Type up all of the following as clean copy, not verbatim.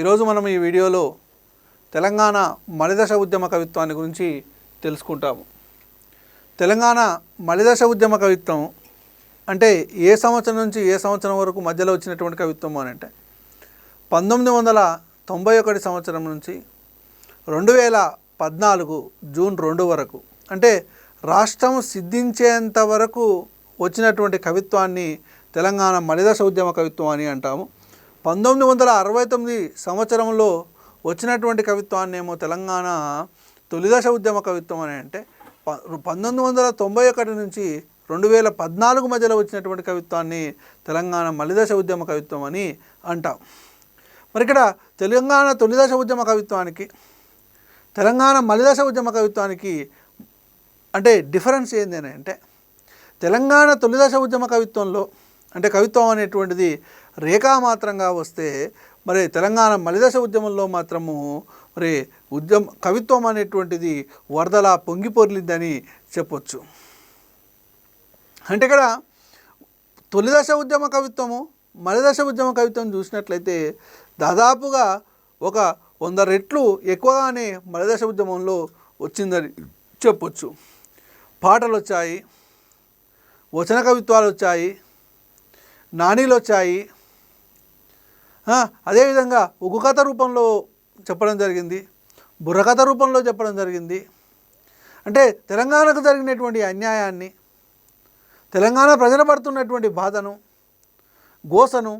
ఈరోజు మనం ఈ వీడియోలో తెలంగాణ మలిదశ ఉద్యమ కవిత్వాన్ని గురించి తెలుసుకుంటాము. తెలంగాణ మలిదశ ఉద్యమ కవిత్వం అంటే ఏ సంవత్సరం నుంచి ఏ సంవత్సరం వరకు మధ్యలో వచ్చినటువంటి కవిత్వం అని అంటే 1991 సంవత్సరం నుంచి 2014 జూన్ 2 వరకు, అంటే రాష్ట్రం సిద్ధించేంత వరకు వచ్చినటువంటి కవిత్వాన్ని తెలంగాణ మలిదశ ఉద్యమ కవిత్వం అని అంటాము. 1969 సంవత్సరంలో వచ్చినటువంటి కవిత్వాన్ని ఏమో తెలంగాణ తొలిదశ ఉద్యమ కవిత్వం అని అంటే 1991 నుంచి 2014 మధ్యలో వచ్చినటువంటి కవిత్వాన్ని తెలంగాణ మలిదశ ఉద్యమ కవిత్వం అని అంటాం. మరి ఇక్కడ తెలంగాణ తొలిదశ ఉద్యమ కవిత్వానికి తెలంగాణ మలిదశ ఉద్యమ కవిత్వానికి అంటే డిఫరెన్స్ ఏంది అని అంటే, తెలంగాణ తొలిదశ ఉద్యమ కవిత్వంలో అంటే కవిత్వం అనేటువంటిది రేఖామాత్రంగా వస్తే, మరి తెలంగాణ మలిదశ ఉద్యమంలో మాత్రము మరి కవిత్వం అనేటువంటిది వరదలా పొంగిపొర్లిందని చెప్పొచ్చు. అంటే ఇక్కడ తొలిదశ ఉద్యమ కవిత్వము మలిదశ ఉద్యమ కవిత్వం చూసినట్లయితే దాదాపుగా ఒక 100 రెట్లు ఎక్కువగానే మలిదశ ఉద్యమంలో వచ్చిందని చెప్పొచ్చు. పాటలు వచ్చాయి, వచన కవిత్వాలు వచ్చాయి, నానీలు వచ్చాయి, అదేవిధంగా ఉగ్గు కథ రూపంలో చెప్పడం జరిగింది, బుర్రకథ రూపంలో చెప్పడం జరిగింది. అంటే తెలంగాణకు జరిగినటువంటి అన్యాయాన్ని, తెలంగాణ ప్రజలు పడుతున్నటువంటి బాధను, గోసను,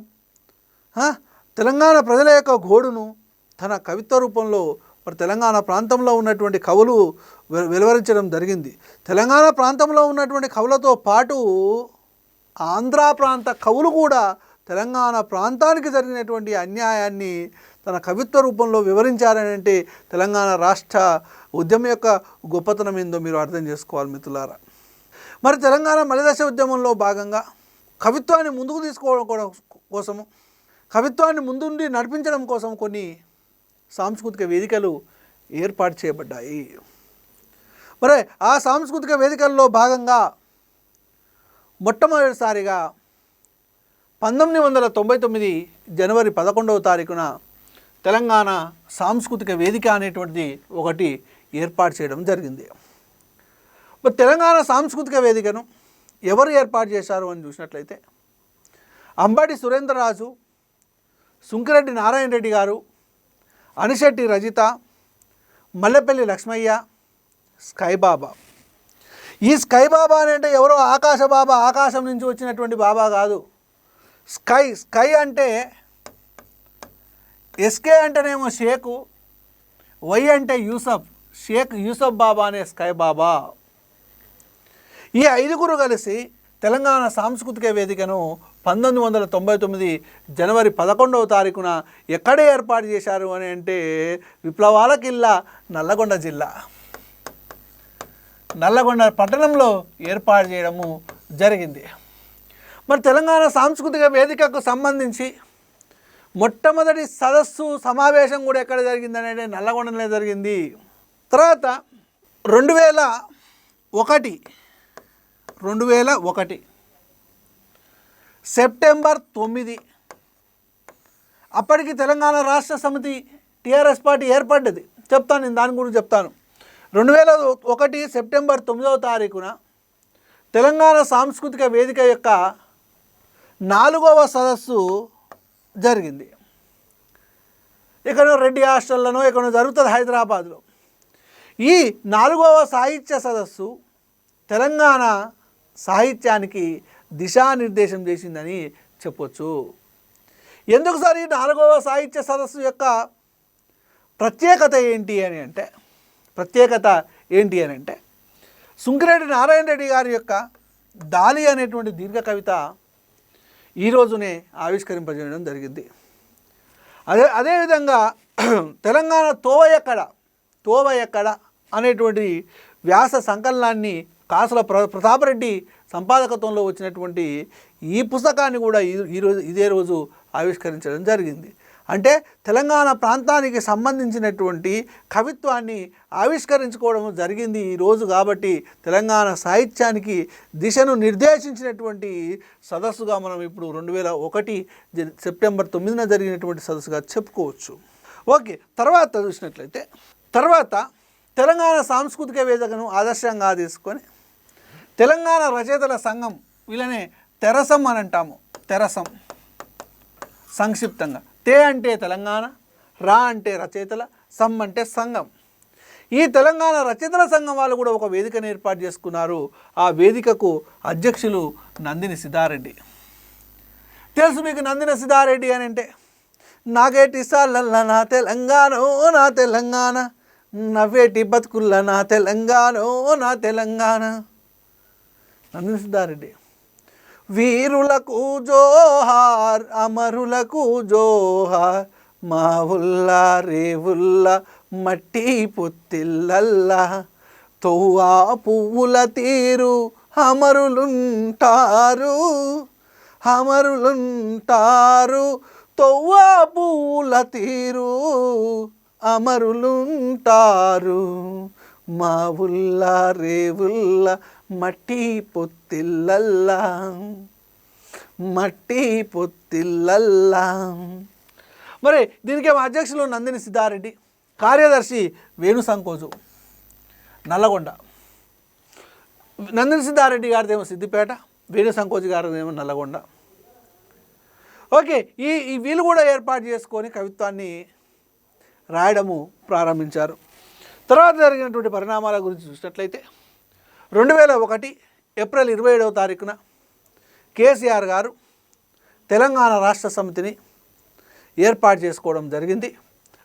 తెలంగాణ ప్రజల యొక్క గోడును తన కవిత్వ రూపంలో మరి తెలంగాణ ప్రాంతంలో ఉన్నటువంటి కవులు వెలువరించడం జరిగింది. తెలంగాణ ప్రాంతంలో ఉన్నటువంటి కవులతో పాటు ఆంధ్ర ప్రాంత కవులు కూడా తెలంగాణ ప్రాంతానికి జరిగినటువంటి అన్యాయాన్ని తన కవిత్వ రూపంలో వివరించారని అంటే తెలంగాణ రాష్ట్ర ఉద్యమం యొక్క గొప్పతనం ఏందో మీరు అర్థం చేసుకోవాలి మిత్రులారా. మరి తెలంగాణ మలిదశ ఉద్యమంలో భాగంగా కవిత్వాన్ని ముందుకు తీసుకోవడం కోసము, కవిత్వాన్ని ముందుండి నడిపించడం కోసం కొన్ని సాంస్కృతిక వేదికలు ఏర్పాటు చేయబడ్డాయి. మరి ఆ సాంస్కృతిక వేదికల్లో భాగంగా మొట్టమొదటిసారిగా 1999 జనవరి 11వ తారీఖున తెలంగాణ సాంస్కృతిక వేదిక అనేటువంటిది ఒకటి ఏర్పాటు చేయడం జరిగింది. మరి తెలంగాణ సాంస్కృతిక వేదికను ఎవరు ఏర్పాటు చేశారు అని చూసినట్లయితే అంబటి సురేంద్రరాజు, సుంకిరెడ్డి నారాయణ రెడ్డి గారు, అనిశెట్టి రజిత, మల్లెపల్లి లక్ష్మయ్య, స్కైబాబా. ఈ స్కైబాబా అని అంటే ఎవరో ఆకాశ బాబా, ఆకాశం నుంచి వచ్చినటువంటి బాబా కాదు. స్కై అంటే ఎస్కే అంటేనేమో షేకు, వై అంటే యూసఫ్, షేక్ యూసఫ్ బాబా అనే స్కై బాబా. ఈ 5గురు కలిసి తెలంగాణ సాంస్కృతిక వేదికను 1999 జనవరి 11వ తారీఖున ఎక్కడ ఏర్పాటు చేశారు అని అంటే విప్లవాల కిల్లా నల్లగొండ జిల్లా, నల్లగొండ పట్టణంలో ఏర్పాటు చేయడము జరిగింది. మరి తెలంగాణ సాంస్కృతిక వేదికకు సంబంధించి మొట్టమొదటి సదస్సు సమావేశం కూడా ఎక్కడ జరిగింది అంటే నల్లగొండలో జరిగింది. తర్వాత 2001 సెప్టెంబర్ 9 అప్పటికి తెలంగాణ రాష్ట్ర సమితి టీఆర్ఎస్ పార్టీ ఏర్పడ్డది. చెప్తాను, నేను దాని గురించి చెప్తాను. 2001 సెప్టెంబర్ 9వ తారీఖున తెలంగాణ సాంస్కృతిక వేదిక యొక్క 4వ సదస్సు జరిగింది. ఇక్కడ రెడ్డి హాస్టల్లోనో ఇక్కడ జరుగుతుంది హైదరాబాద్లో. ఈ 4వ సాహిత్య సదస్సు తెలంగాణ సాహిత్యానికి దిశానిర్దేశం చేసిందని చెప్పొచ్చు. ఎందుకు సార్ ఈ 4వ సాహిత్య సదస్సు యొక్క ప్రత్యేకత ఏంటి అని అంటే సుంకిరెడ్డి నారాయణ రెడ్డి గారి యొక్క దాలి అనేటువంటి దీర్ఘ కవిత ఈరోజునే ఆవిష్కరింపజేయడం జరిగింది. అదేవిధంగా తెలంగాణ తోవ ఎక్కడ అనేటువంటి వ్యాస సంకలనాన్ని కాసుల ప్రతాపరెడ్డి సంపాదకత్వంలో వచ్చినటువంటి ఈ పుస్తకాన్ని కూడా ఇదే రోజు ఆవిష్కరించడం జరిగింది. అంటే తెలంగాణ ప్రాంతానికి సంబంధించినటువంటి కవిత్వాన్ని ఆవిష్కరించుకోవడం జరిగింది ఈరోజు. కాబట్టి తెలంగాణ సాహిత్యానికి దిశను నిర్దేశించినటువంటి సదస్సుగా మనం ఇప్పుడు 2001 సెప్టెంబర్ 9న జరిగినటువంటి సదస్సుగా చెప్పుకోవచ్చు. ఓకే, తర్వాత చూసినట్లయితే తెలంగాణ సాంస్కృతిక వేదికను ఆదర్శంగా తీసుకొని తెలంగాణ రచయితల సంఘం, వీళ్ళనే తెరసం అని అంటాము. తెరసం సంక్షిప్తంగా. తే అంటే తెలంగాణ, రా అంటే రచయితల, సం అంటే సంఘం. ఈ తెలంగాణ రచయితల సంఘం వాళ్ళు కూడా ఒక వేదికను ఏర్పాటు చేసుకున్నారు. ఆ వేదికకు అధ్యక్షులు నందిని సిద్ధారెడ్డి. తెలుసు మీకు నందిని సిద్ధారెడ్డి అని అంటే, నాగేటి సాలల్ల నా తెలంగాణ, నా తెలంగాణ, నవ్వేటి బతుకుల్ల నా తెలంగాణ, నా తెలంగాణ. నందిని సిద్ధారెడ్డి. వీరులకు జోహార్, అమరులకు జోహార్, మా ఉల్లా రేవుల్లా మట్టి పొత్తిల్లల్లా, తొవ్వా పువ్వుల తీరు అమరులుంటారు, అమరులుంటారు, తొవ్వా పువ్వుల తీరు అమరులుంటారు, మా ఉల్లా రేవుల్లా మట్టి పొత్తిల్లల్లా, మట్టి పొత్తిల్లల్లా. మరి దీనికేమో అధ్యక్షులు నందిని సిద్ధారెడ్డి, కార్యదర్శి వేణు సంకోజు నల్లగొండ. నందిని సిద్ధారెడ్డి గారిదేమో సిద్దిపేట, వేణు సంకోజు గారిదేమో నల్లగొండ. ఓకే, ఈ వీళ్ళు కూడా ఏర్పాటు చేసుకొని కవిత్వాన్ని రాయడము ప్రారంభించారు. తర్వాత జరిగినటువంటి పరిణామాల గురించి చూసినట్లయితే 2001 ఏప్రిల్ 27వ తారీఖున కేసీఆర్ గారు తెలంగాణ రాష్ట్ర సమితిని ఏర్పాటు చేసుకోవడం జరిగింది.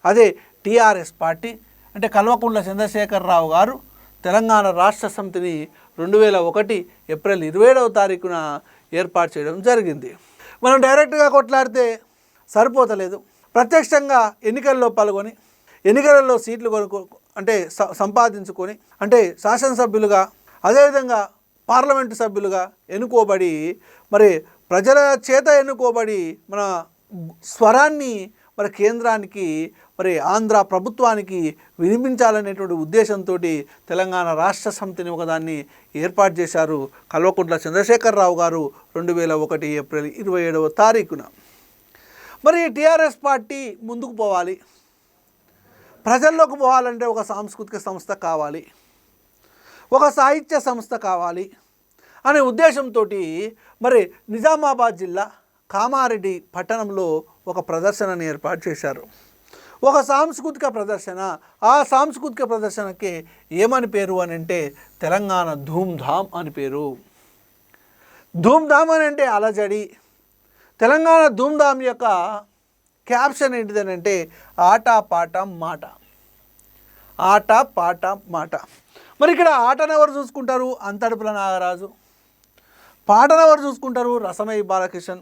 అదే టీఆర్ఎస్ పార్టీ, అంటే కల్వకుంట్ల చంద్రశేఖరరావు గారు తెలంగాణ రాష్ట్ర సమితిని 2001 ఏప్రిల్ 27వ తారీఖున ఏర్పాటు చేయడం జరిగింది. మనం డైరెక్ట్గా కొట్లాడితే సరిపోతలేదు. ప్రత్యక్షంగా ఎన్నికల్లో పాల్గొని ఎన్నికలలో సీట్లు అంటే సంపాదించుకొని, అంటే శాసనసభ్యులుగా అదేవిధంగా పార్లమెంటు సభ్యులుగా ఎన్నుకోబడి, మరి ప్రజల చేత ఎన్నుకోబడి మన స్వరాన్ని మరి కేంద్రానికి, మరి ఆంధ్ర ప్రభుత్వానికి వినిపించాలనేటువంటి ఉద్దేశంతో తెలంగాణ రాష్ట్ర సమితిని ఒకదాన్ని ఏర్పాటు చేశారు కల్వకుంట్ల చంద్రశేఖరరావు గారు 2001 ఏప్రిల్ 27వ తారీఖున. మరి టీఆర్ఎస్ పార్టీ ముందుకు పోవాలి, ప్రజల్లోకి పోవాలంటే ఒక సాంస్కృతిక సంస్థ కావాలి, ఒక సాహిత్య సంస్థ కావాలి అనే ఉద్దేశంతో మరి నిజామాబాద్ జిల్లా కామారెడ్డి పట్టణంలో ఒక ప్రదర్శనని ఏర్పాటు చేశారు. ఒక సాంస్కృతిక ప్రదర్శన. ఆ సాంస్కృతిక ప్రదర్శనకి ఏమని పేరు అని అంటే తెలంగాణ ధూమ్ధామ్ అని పేరు. ధూమ్ధామ్ అని అంటే అలజడి. తెలంగాణ ధూమ్ధామ్ యొక్క క్యాప్షన్ ఏంటిదని అంటే ఆట పాట మాట, ఆట పాట మాట. మరి ఇక్కడ ఆటను ఎవరు చూసుకుంటారు? అంతడుపుల నాగరాజు. పాటను ఎవరు చూసుకుంటారు? రసమయి బాలకిషన్.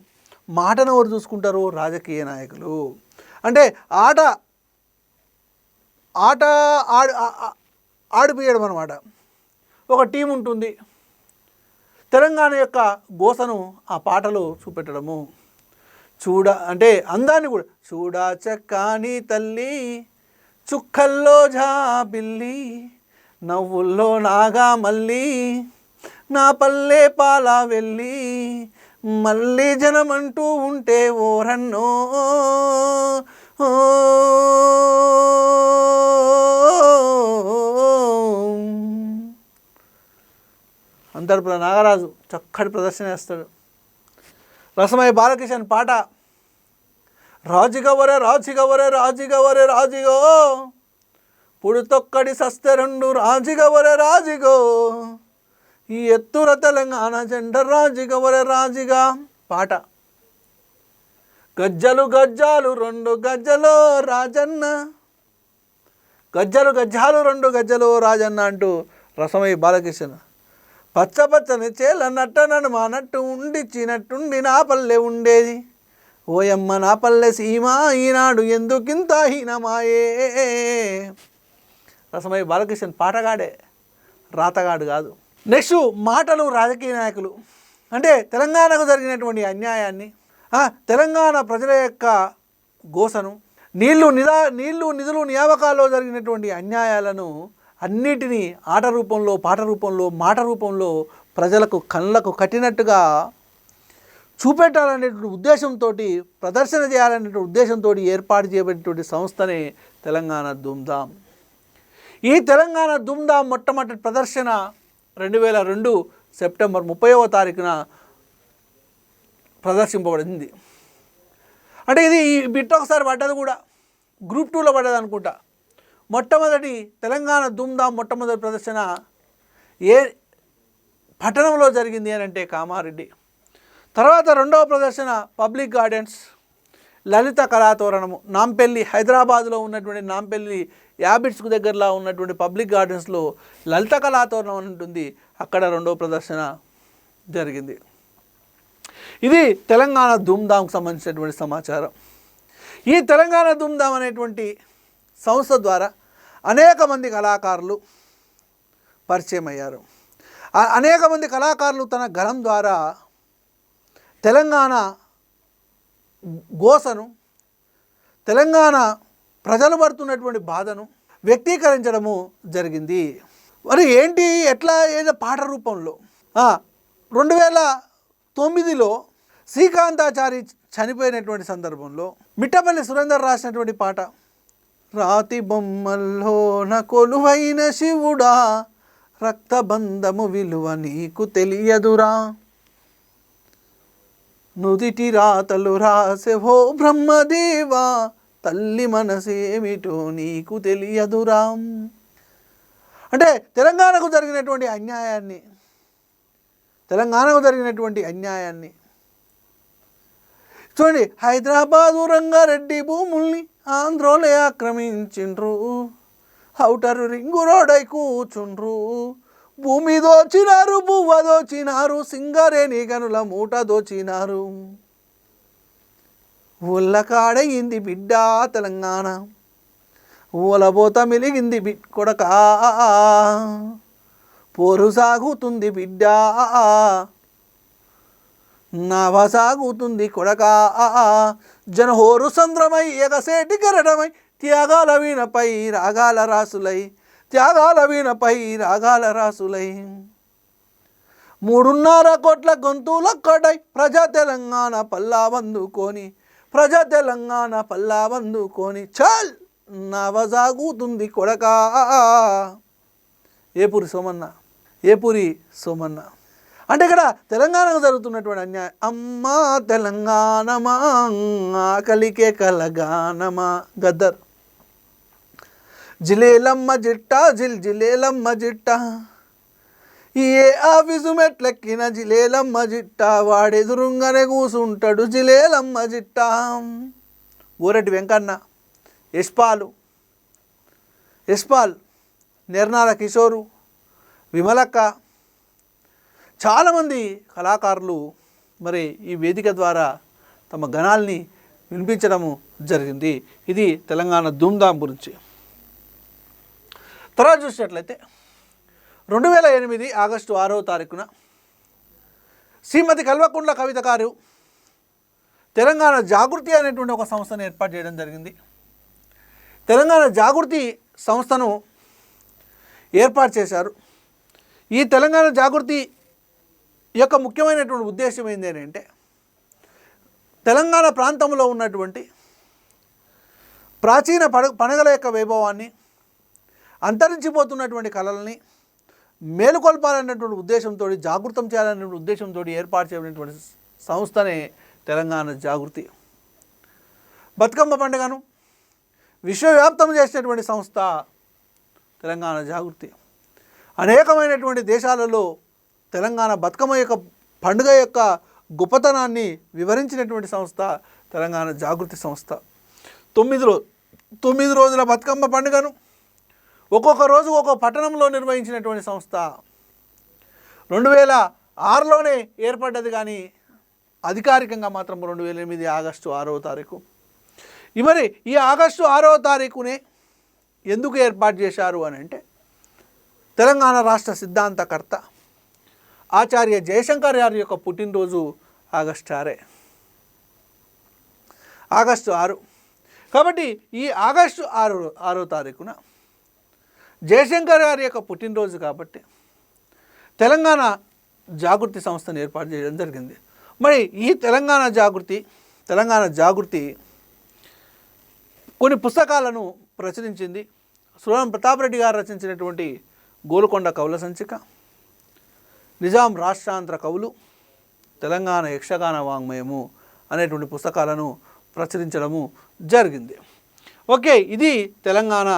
మాటను ఎవరు చూసుకుంటారు? రాజకీయ నాయకులు. అంటే ఆట ఆడిపోయడం అన్నమాట. ఒక టీం ఉంటుంది. తెలంగాణ యొక్క గోసను ఆ పాటలో చూపెట్టడము. అంటే అందాన్ని కూడా చూడా చక్కాని తల్లి, చుక్కల్లో జాబిల్లి, నవ్వుల్లో నాగా మళ్ళీ, నా పల్లె పాలా వెళ్ళి, మళ్ళీ జనమంటూ ఉంటే ఓరన్నో, అంతర్పుల నాగరాజు చక్కటి ప్రదర్శన చేస్తాడు. రసమయ్య బాలకిషన్ పాట రాజిగవరే రాజిగవరే రాజిగవరే రాజిగో, పుడుతొక్కడి సస్తే రెండు రాజిగవరే రాజిగో, ఈ ఎత్తుర తెలంగాణ జెండ రాజిగవరే రాజిగా పాట. గజ్జలు గజ్జాలు రెండు గజ్జలో రాజన్న, గజ్జలు గజ్జాలు రెండు గజ్జలో రాజన్న అంటూ రసమయ్య బాలకిషన్. పచ్చ పచ్చని చేల నట్టనను మానట్టు ఉండిచ్చినట్టుండి నా పల్లె ఉండేది, ఓయమ్మ నా పల్లె సీమ ఈనాడు ఎందుకింత హీనమాయే. రసమయ్య బాలకిషన్ పాటగాడే, రాతగాడు కాదు. నెక్స్ట్ మాటలు రాజకీయ నాయకులు. అంటే తెలంగాణకు జరిగినటువంటి అన్యాయాన్ని, తెలంగాణ ప్రజల యొక్క గోసను, నీళ్లు నిధులు నియామకాల్లో జరిగినటువంటి అన్యాయాలను అన్నిటినీ ఆట రూపంలో, పాట రూపంలో, మాట రూపంలో ప్రజలకు కళ్ళకు కట్టినట్టుగా చూపెట్టాలనేటువంటి ఉద్దేశంతో, ప్రదర్శన చేయాలనేటువంటి ఉద్దేశంతో ఏర్పాటు చేయబడినటువంటి సంస్థనే తెలంగాణ ధూమ్ధామ్. ఈ తెలంగాణ ధూమ్ధామ్ మొట్టమొదటి ప్రదర్శన 2002 సెప్టెంబర్ 30వ తారీఖున ప్రదర్శింపబడింది. అంటే ఇది ఈ బిట్ ఒకసారి పడ్డది కూడా, గ్రూప్ 2లో పడ్డది అనుకుంటా. మొట్టమొదటి తెలంగాణ ధూమ్ధామ్ మొట్టమొదటి ప్రదర్శన ఏ పట్టణంలో జరిగింది అని అంటే కామారెడ్డి. తర్వాత రెండవ ప్రదర్శన పబ్లిక్ గార్డెన్స్ లలిత కళాతోరణము నాంపల్లి, హైదరాబాద్లో ఉన్నటువంటి నాంపల్లి యాబిట్స్కు దగ్గరలో ఉన్నటువంటి పబ్లిక్ గార్డెన్స్లో లలిత కళాతోరణం అని ఉంటుంది, అక్కడ రెండవ ప్రదర్శన జరిగింది. ఇది తెలంగాణ ధూమ్ధామ్కి సంబంధించినటువంటి సమాచారం. ఈ తెలంగాణ ధూమ్ధామ్ అనేటువంటి సంస్థ ద్వారా అనేక మంది కళాకారులు పరిచయం అయ్యారు. అనేక మంది కళాకారులు తన గళం ద్వారా తెలంగాణ గోసను, తెలంగాణ ప్రజలు పడుతున్నటువంటి బాధను వ్యక్తీకరించడము జరిగింది. మరి ఏంటి, ఎట్లా, ఏదో పాట రూపంలో 2009లో శ్రీకాంతాచారి చనిపోయినటువంటి సందర్భంలో మిట్టపల్లి సురేందర్ రాసినటువంటి పాట, రాతి బొమ్మల్లోన కొలువైన శివుడా రక్తబంధము విలువ నీకు తెలియదురా, నుదిటి రాతలు రాసెవో బ్రహ్మదేవా తల్లి మనసేమిటో నీకు తెలియదురా. అంటే తెలంగాణకు జరిగినటువంటి అన్యాయాన్ని చూడండి. హైదరాబాదు రంగారెడ్డి భూముల్ని ఆంధ్రోలే ఆక్రమించిండ్రు, ఔటర్ రింగు రోడై కూచుండ్రు, భూమి దోచినారు, పువ్వ దోచినారు, సింగరేణి గనుల మూట దోచినారు, ఊళ్ళకాడయింది బిడ్డ తెలంగాణ, ఊలబోత మెలిగింది కొడక, పోరు సాగుతుంది బిడ్డ, నావ సాగుతుంది కొడక, జనహోరు సంద్రమై ఎగసేటి గరడమై త్యాగాల వీణపై రాగాల రాసులై, త్యాగాల వీణపై రాగాల రాసులై, 3.5 కోట్ల గొంతులక్కడై ప్రజా తెలంగాణ పల్లా వందుకొని, ప్రజా తెలంగాణ పల్లా వందుకొని, చల్ నవ సాగుతుంది కొడక. ఏపూరి సోమన్న అంటే ఇక్కడ తెలంగాణకు జరుగుతున్నటువంటి అన్యాయం. అమ్మా తెలంగాణమా ఆకలికే కలగానమా, గద్దర్. జిలేలమ్మ జిట్ట జిలేలమ్మ జిట్ట, ఏ ఆఫీసు మెట్లెక్కిన జిలేలమ్మ జిట్ట, వాడెదురుంగానే కూసుంటాడు జిలేలమ్మ జిట్ట. ఊరటి వెంకన్న, యశ్పాల్, నిర్నాల కిషోరు, విమలక్క, చాలామంది కళాకారులు మరి ఈ వేదిక ద్వారా తమ గణాల్ని వినిపించడము జరిగింది. ఇది తెలంగాణ ధూమ్ధామ్ గురించి. తర్వాత చూసినట్లయితే 2008 ఆగస్టు 6వ తారీఖున శ్రీమతి కల్వకుంట్ల కవిత గారు తెలంగాణ జాగృతి అనేటువంటి ఒక సంస్థను ఏర్పాటు చేయడం జరిగింది. తెలంగాణ జాగృతి సంస్థను ఏర్పాటు చేశారు. ఈ తెలంగాణ జాగృతి యొక్క ముఖ్యమైనటువంటి ఉద్దేశం ఏంటి అంటే, తెలంగాణ ప్రాంతంలో ఉన్నటువంటి ప్రాచీన పండుగల యొక్క వైభవాన్ని, అంతరించిపోతున్నటువంటి కళలని మేలుకొల్పాలనేటువంటి ఉద్దేశంతో, జాగృతం చేయాలనేటువంటి ఉద్దేశంతో ఏర్పాటు చేయబడినటువంటి సంస్థనే తెలంగాణ జాగృతి. బతుకమ్మ పండుగను విశ్వవ్యాప్తం చేసినటువంటి సంస్థ తెలంగాణ జాగృతి. అనేకమైనటువంటి దేశాలలో తెలంగాణ బతుకమ్మ యొక్క పండుగ యొక్క గొప్పతనాన్ని వివరించినటువంటి సంస్థ తెలంగాణ జాగృతి సంస్థ. 9 రోజుల బతుకమ్మ పండుగను ఒక్కొక్క రోజు ఒక్కొక్క పట్టణంలో నిర్వహించినటువంటి సంస్థ. 2006లోనే ఏర్పడ్డది, కానీ అధికారికంగా మాత్రం 2008 ఆగస్టు 6వ తారీఖు. మరి ఈ ఆగస్టు 6వ తారీఖునే ఎందుకు ఏర్పాటు చేశారు అని అంటే, తెలంగాణ రాష్ట్ర సిద్ధాంతకర్త ఆచార్య జయశంకర్ గారి యొక్క పుట్టినరోజు ఆగస్టు 6. కాబట్టి ఈ ఆగస్టు 6వ తారీఖున జయశంకర్ గారి యొక్క పుట్టినరోజు కాబట్టి తెలంగాణ జాగృతి సంస్థను ఏర్పాటు చేయడం జరిగింది. మరి ఈ తెలంగాణ జాగృతి కొన్ని పుస్తకాలను ప్రచురించింది. సురవరం ప్రతాప్ రెడ్డి గారు రచించినటువంటి గోల్కొండ కవుల సంచిక, నిజాం రాష్ట్రాంతర కవులు, తెలంగాణ యక్షగాన వాంగ్మయము అనేటువంటి పుస్తకాలను ప్రచురించడము జరిగింది. ఓకే, ఇది తెలంగాణ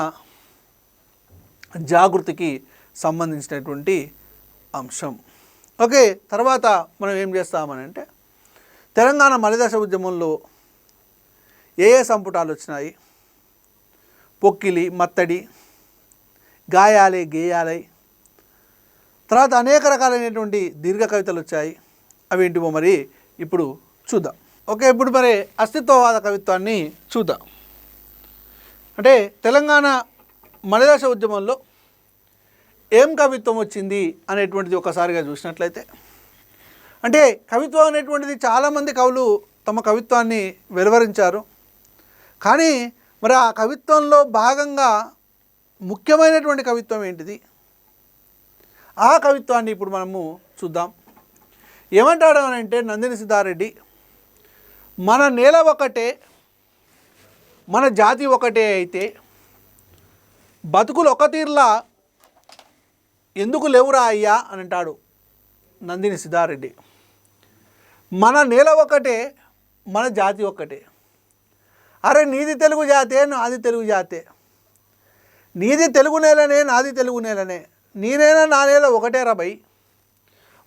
జాగృతికి సంబంధించినటువంటి అంశం. ఓకే, తర్వాత మనం ఏం చేస్తామని అంటే తెలంగాణ మలిదశ ఉద్యమంలో ఏ సంపుటాలు వచ్చినాయి, పొక్కిలి, మత్తడి, గాయాలే గేయాలై, తర్వాత అనేక రకాలైనటువంటి దీర్ఘ కవితలు వచ్చాయి. అవేంటివో మరి ఇప్పుడు చూద్దాం. ఓకే, ఇప్పుడు మరి అస్తిత్వవాద కవిత్వాన్ని చూద్దాం. అంటే తెలంగాణ మలిదశ ఉద్యమంలో ఏం కవిత్వం వచ్చింది అనేటువంటిది ఒకసారిగా చూసినట్లయితే, అంటే కవిత్వం అనేటువంటిది చాలామంది కవులు తమ కవిత్వాన్ని వెలువరించారు. కానీ మరి ఆ కవిత్వంలో భాగంగా ముఖ్యమైనటువంటి కవిత్వం ఏంటిది, ఆ కవిత్వాన్ని ఇప్పుడు మనము చూద్దాం. ఏమంటాడు అని అంటే నందిని సిద్ధారెడ్డి, మన నేల ఒకటే, మన జాతి ఒకటే అయితే బతుకులు ఒక తీర్లా ఎందుకు లేవురా అయ్యా అని అంటాడు నందిని సిద్ధారెడ్డి. మన నేల ఒకటే, మన జాతి ఒక్కటే. అరే నీది తెలుగు జాతే, నాది తెలుగు జాతే, నీది తెలుగు నేలనే, నాది తెలుగు నేలనే, నీ నేల నా నేల ఒకటే రబై,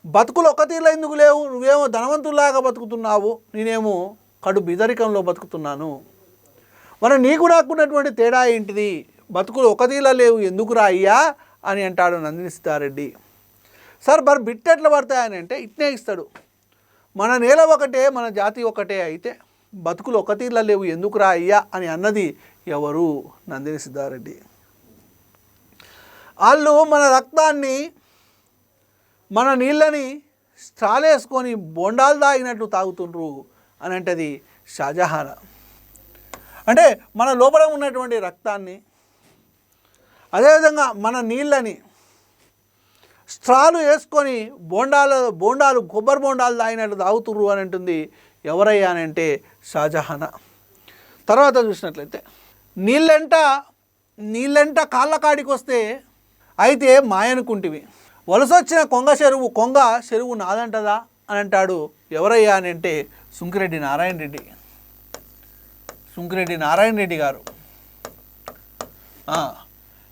బతుకులు ఒక తీర్లో ఎందుకు లేవు, నువ్వేమో ధనవంతుల్లాగా బతుకుతున్నావు, నేనేమో కడు బిదరికంలో బతుకుతున్నాను, మరి నీకు నాకున్నటువంటి తేడా ఏంటిది, బతుకులు ఒక తీర్లో లేవు ఎందుకురా అయ్యా అని అంటాడు నందిని సిద్ధారెడ్డి. సార్ మరి బిట్ ఎట్లా పడతాయని అంటే ఇట్నే ఇస్తాడు, మన నేల ఒకటే, మన జాతి ఒకటే అయితే బతుకులు ఒక తీర్ల లేవు ఎందుకురా అయ్యా అని అన్నది ఎవరు, నందిని సిద్ధారెడ్డి. వాళ్ళు మన రక్తాన్ని, మన నీళ్ళని స్ట్రాలేసుకొని బొండాలు తాగినట్లు తాగుతుండ్రు అని అంటది షాజహాన్. అంటే మన లోపల ఉన్నటువంటి రక్తాన్ని, అదేవిధంగా మన నీళ్ళని స్ట్రాలు వేసుకొని బోండాలు కొబ్బరి బోండాలు తాగినట్లు తాగుతుర్రు అని అంటుంది ఎవరయ్యా అని అంటే షాజహాన్. తర్వాత చూసినట్లయితే నీళ్ళంట కాళ్ళ కాడికి వస్తే అయితే మాయనుకుంటివి, వలసొచ్చిన కొంగ చెరువు నాదంటదా అని అంటాడు ఎవరయ్యా అని అంటే సుంకిరెడ్డి నారాయణ రెడ్డి గారు.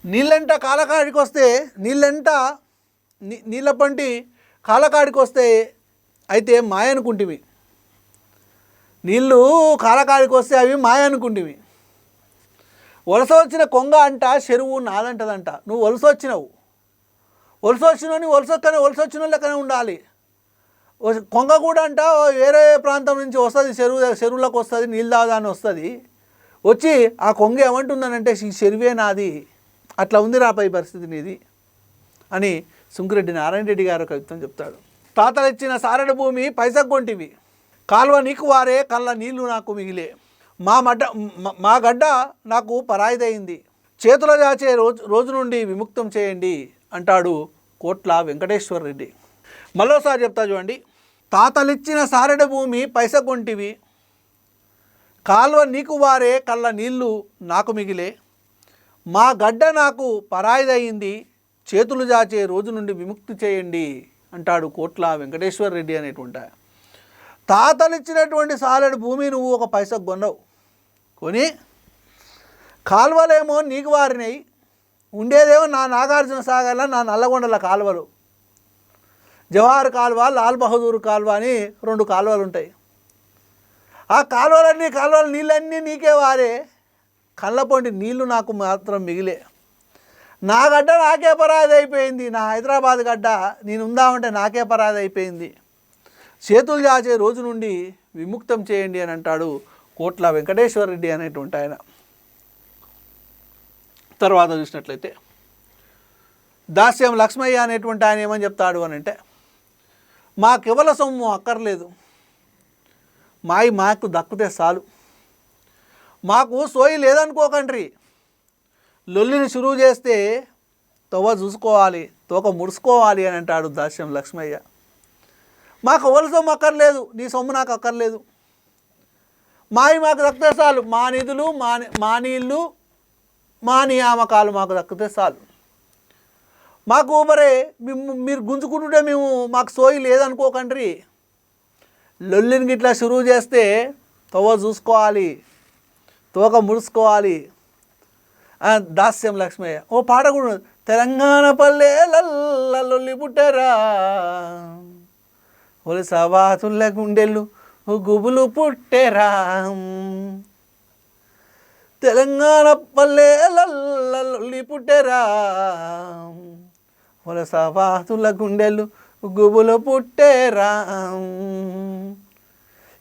నీళ్ళంట కాలకాడికి వస్తే నీళ్ళ పంటి కాలకాడికి వస్తే అయితే మాయ అనుకుంటివి, నీళ్ళు కాలకాడికి వస్తే అవి మాయ అనుకుంటివి, వలస వచ్చిన కొంగ అంట చెరువు నాదంటదంట. నువ్వు వలస వచ్చినవు, వలస వచ్చిన లెక్కనే ఉండాలి. కొంగ కూడా అంట వేరే ప్రాంతం నుంచి వస్తుంది, చెరువులకు వస్తుంది, నీళ్ళు తాగదాని వస్తుంది, వచ్చి ఆ కొంగ ఏమంటుందనంటే ఈ చెరువే నాది, అట్లా ఉంది రాపై పరిస్థితి నీది అని సుంకిరెడ్డి నారాయణ రెడ్డి గారు కవిత్వం చెప్తాడు. తాతలిచ్చిన సారెడ భూమి పైసగొంటివి, కాలువ నీకు వారే, కళ్ళ నీళ్లు నాకు మిగిలే, మా గడ్డ నాకు పరాయిదయింది, చేతుల దాచే రోజు నుండి విముక్తం చేయండి అంటాడు కోట్ల వెంకటేశ్వర రెడ్డి. మరోసారి చెప్తా చూడండి. తాతలిచ్చిన సారెడ భూమి పైసగొంటివి, కాలువ నీకు వారే, కళ్ళ నీళ్లు నాకు మిగిలే, మా గడ్డ నాకు పరాయిదయింది, చేతులు జాచే రోజు నుండి విముక్తి చేయండి అంటాడు కోట్ల వెంకటేశ్వర రెడ్డి అనేటువంటి. తాతలిచ్చినటువంటి సాలెడు భూమి నువ్వు ఒక పైసకు కొన్నావు, కొని కాలువలేమో నీకు వారినాయి, ఉండేదేమో నా నాగార్జున సాగర్లో నా నల్లగొండల కాలువలు, జవహర్ కాలువ, లాల్ బహదూర్ కాలువ అని 2 కాలువలు ఉంటాయి. ఆ కాలువల నీళ్ళన్నీ నీకే వారే, కళ్ళపొంటి నీళ్లు నాకు మాత్రం మిగిలే, నా గడ్డ నాకే పరాది అయిపోయింది, నా హైదరాబాద్ గడ్డ నేను ఉందామంటే నాకే పరాది అయిపోయింది, చేతులు జాచే రోజు నుండి విముక్తం చేయండి అని అంటాడు కోట్ల వెంకటేశ్వర రెడ్డి అనేటువంటి ఆయన. తర్వాత చూసినట్లయితే దాస్యం లక్ష్మయ్య అనేటువంటి ఆయన ఏమని చెప్తాడు అని అంటే, మాకెవల సొమ్ము అక్కర్లేదు, మాకు దక్కితే చాలు, మాకు సోయి లేదనుకోకండ్రి, లొల్లిని షురువు చేస్తే తవ్వ చూసుకోవాలి, తోక ముడుచుకోవాలి అని అంటాడు దాస్యం లక్ష్మయ్య. మాకు ఎవరి సొమ్ము అక్కర్లేదు, నీ సొమ్ము నాకు అక్కర్లేదు, మాకు దక్కితే చాలు, మా నిధులు మా నీళ్ళు మా నియామకాలు మాకు దక్కితే చాలు. మాకు మరే మీరు గుంజుకుంటుంటే మాకు సోయి లేదనుకోకండ్రి, లొల్లిని గిట్లా షురువు చేస్తే తవ్వ చూసుకోవాలి, తోక ముడుచుకోవాలి. దాస్యం లక్ష్మయ్య ఓ పాట కూడా ఉంది. తెలంగాణ పల్లె లొల్లి పుట్టరా, ఒలి సవాతుల్ల గుండెలు గుబులు పుట్టెరా. తెలంగాణ పల్లె లొల్లి పుట్టెరా, ఒలి సవాతుల్ల గుండెలు గుబులు పుట్టెరా.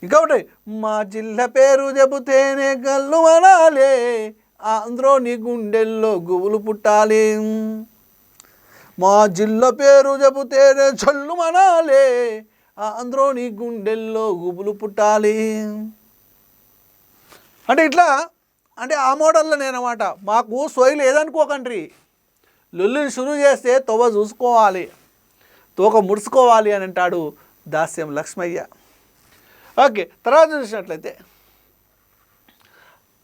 ఇంకొకటి, మా జిల్లా పేరు చెబితేనే గల్లు అనాలే, ఆంధ్రోని గుండెల్లో గుబులు పుట్టాలి. మా జిల్లా పేరు చెబితేనే చల్లు అనాలే, ఆంధ్రోని గుండెల్లో గుబులు పుట్టాలి. అంటే ఇట్లా, అంటే ఆ మోడల్లో నేనమాట. మాకు సోయి లేదనుకోకండ్రి, లొల్లిని షురువు చేస్తే తవ్వ చూసుకోవాలి, తోక ముడుచుకోవాలి అని అంటాడు దాస్యం లక్ష్మయ్య. ఓకే, తర్వాత చూసినట్లయితే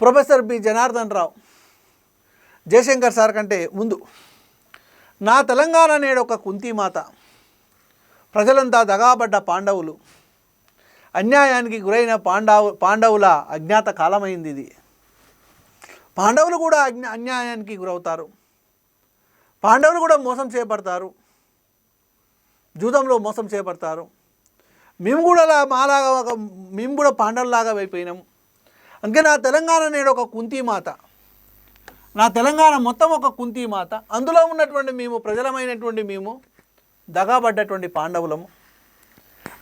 professor B Janardhan Rao Jayashankar sir కంటే ముందు, నా తెలంగాణ నేడు ఒక కుంతిమాత, ప్రజలంతా దగాబడ్డ పాండవులు, అన్యాయానికి గురైన పాండవుల అజ్ఞాత కాలమైంది ఇది. పాండవులు కూడా అన్యాయానికి గురవుతారు, పాండవులు కూడా మోసం చేయబడతారు, జూదంలో మోసం చేయబడతారు. మేము కూడా మేము కూడా పాండవులాగా అయిపోయినాం. అందుకే నా తెలంగాణ నేడు ఒక కుంతిమాత, నా తెలంగాణ మొత్తం ఒక కుంతిమాత, అందులో ఉన్నటువంటి మేము ప్రజలమైనటువంటి మేము దగాబడ్డటువంటి పాండవులము,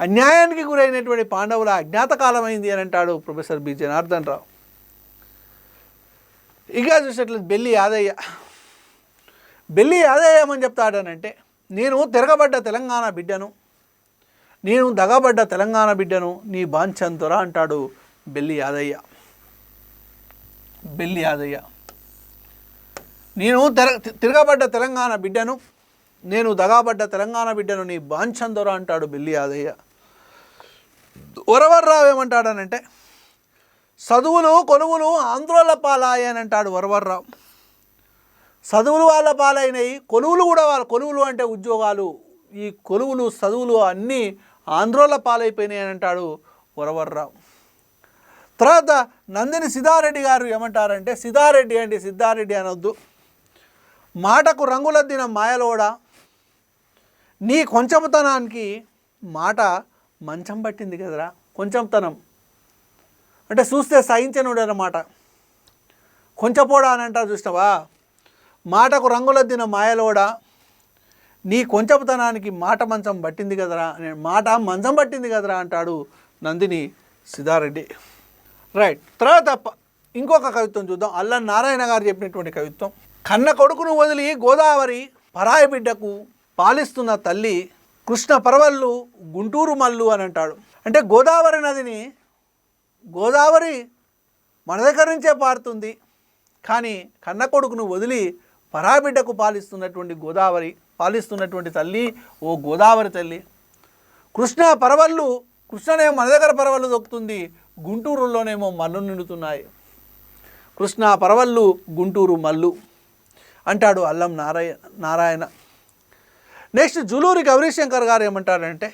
అన్యాయానికి గురైనటువంటి పాండవుల అజ్ఞాత కాలమైంది అని అంటాడు ప్రొఫెసర్ బి జనార్దన్ రావు. ఇక చూసినట్లయితే బెల్లి యాదయ్య ఏమని చెప్తాడనంటే, నేను తిరగబడ్డ తెలంగాణ బిడ్డను, నేను దగబడ్డ తెలంగాణ బిడ్డను, నీ బాంచంతొరా అంటాడు బెల్లి యాదయ్య. నేను తిరగబడ్డ తెలంగాణ బిడ్డను, నేను దగాబడ్డ తెలంగాణ బిడ్డను, నీ బాంచందొర అంటాడు బెల్లి యాదయ్య. వరవర్రావు ఏమంటాడనంటే, చదువులు కొలువులు ఆంధ్రోళ్ళ పాలాయి అని అంటాడు వరవర్రావు. చదువులు వాళ్ళ పాలైనవి, కొలువులు కూడా కొలువులు అంటే ఉద్యోగాలు, ఈ కొలువులు చదువులు అన్నీ ఆంధ్రోళ్ళ పాలైపోయినాయి అని అంటాడు వరవర్రావు. తర్వాత నందిని సిద్ధారెడ్డి గారు ఏమంటారంటే, సిద్ధారెడ్డి అనొద్దు, మాటకు రంగులద్దిన మాయలోడ, నీ కొంచెంతనానికి మాట మంచం పట్టింది కదరా. కొంచెంతనం అంటే చూస్తే సహించనుడు అన్నమాట. కొంచెపోడా అని అంటారు చూసినావా, మాటకు రంగులద్దిన మాయలోడ, నీ కొంచెంతనానికి మాట మంచం పట్టింది కదరా, మాట మంచం పట్టింది కదరా అంటాడు నందిని సిద్ధారెడ్డి. రైట్. తర్వాత ఇంకొక కవిత్వం చూద్దాం. అల్లం నారాయణ గారు చెప్పినటువంటి కవిత్వం. కన్న కొడుకును వదిలి గోదావరి పరాయి బిడ్డకు పాలిస్తున్న తల్లి, కృష్ణ పరవళ్ళు గుంటూరు మల్లు అని అంటాడు. అంటే గోదావరి నదిని, గోదావరి మన దగ్గర నుంచే పారుతుంది, కానీ కన్న కొడుకును వదిలి పరాయి బిడ్డకు పాలిస్తున్నటువంటి తల్లి ఓ గోదావరి తల్లి. కృష్ణ పరవళ్ళు, కృష్ణనేమో మన దగ్గర పరవళ్ళు దొక్కుతుంది, గుంటూరులోనేమో మల్లు నిండుతున్నాయి. కృష్ణ పరవళ్ళు గుంటూరు మల్లు అంటాడు అల్లం నారాయణ. నెక్స్ట్ జూలూరి గౌరీశంకర్ గారు ఏమంటారంటే,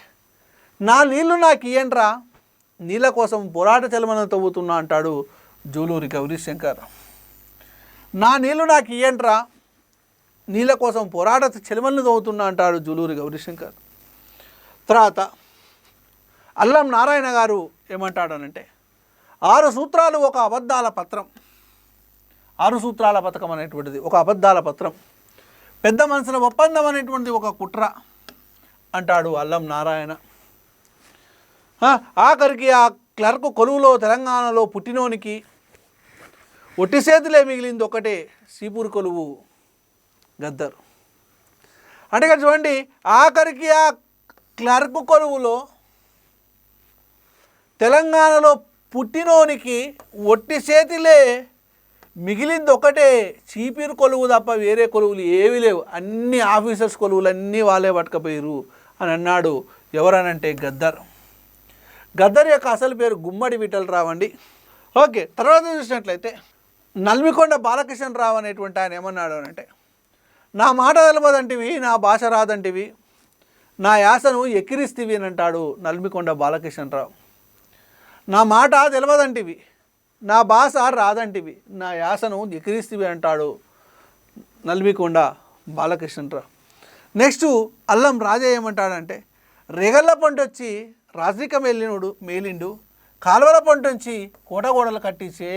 నా నీళ్లు నాకు ఇయ్యండ్రా, నీళ్ళ కోసం పోరాట చలమను తవ్వుతున్నా అంటాడు జూలూరి గౌరీశంకర్. నా నీళ్లు నాకు ఇయ్యండ్రా, నీళ్ళ కోసం పోరాట చెలిమలను తవ్వుతున్నా అంటాడు జూలూరి గౌరీశంకర్. తర్వాత అల్లం నారాయణ గారు ఏమంటాడనంటే, 6 సూత్రాలు ఒక అబద్ధాల పత్రం, 6 సూత్రాల పథకం అనేటువంటిది ఒక అబద్ధాల పత్రం, పెద్ద మనసుల ఒప్పందం అనేటువంటిది ఒక కుట్ర అంటాడు అల్లం నారాయణ. ఆఖరికి ఆ క్లర్క్ కొలువులో తెలంగాణలో పుట్టినోనికి ఒట్టి చేతులే మిగిలింది ఒకటే, సీపూరు కొలువు గద్దరు. అంటే ఇక్కడ చూడండి, ఆఖరికి ఆ క్లర్క్ కొలువులో తెలంగాణలో పుట్టినోనికి ఒట్టి చేతిలే మిగిలింది ఒకటే చీపిరు కొలువు తప్ప వేరే కొలువులు ఏవి లేవు, అన్ని ఆఫీసర్స్ కొలువులు అన్నీ వాళ్ళే పట్టుకపోయారు అని అన్నాడు. ఎవరనంటే గద్దర్. గద్దర్ యొక్క అసలు పేరు గుమ్మడి విఠలరావు అండి. ఓకే, తర్వాత చూసినట్లయితే నల్మికొండ బాలకృష్ణరావు అనేటువంటి ఆయన ఏమన్నాడు అంటే, నా మాట తెలవదంటివి, నా భాష రాదంటివి, నా యాసను ఎక్కిరిస్తివి అని అంటాడు నల్మికొండ బాలకృష్ణరావు. నా మాట తెలవదంటివి, నా భాష రాదంటివి, నా యాసను ఎక్కిరిస్తివి అంటాడు నల్మికొండ బాలకృష్ణరావు. నెక్స్ట్ అల్లం రాజయ్య ఏమంటాడంటే, రేగళ్ళ పంట వచ్చి రాజరిక మేలిండు, కాలువల పంట నుంచి కోటగోడలు కట్టించే.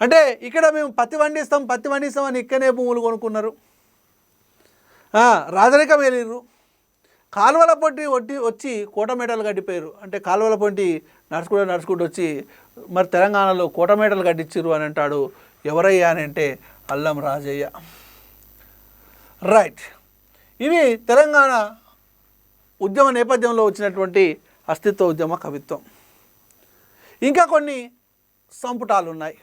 అంటే ఇక్కడ మేము పత్తి పండిస్తాం అని ఇక్కడనే భూములు కొనుక్కున్నారు, రాజరిక మేలిర్రు, కాలువల పొంటి వచ్చి కోటమేటలు కట్టిపోయారు. అంటే కాలువల పొంటి నడుచుకుంటూ వచ్చి మరి తెలంగాణలో కోటమేటలు కట్టించారు అని అంటాడు. ఎవరయ్యా అని అంటే అల్లం రాజయ్య. రైట్, ఇవి తెలంగాణ ఉద్యమ నేపథ్యంలో వచ్చినటువంటి అస్తిత్వ ఉద్యమ కవిత్వం. ఇంకా కొన్ని సంపుటాలు ఉన్నాయి,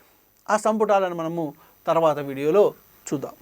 ఆ సంపుటాలను మనము తర్వాత వీడియోలో చూద్దాం.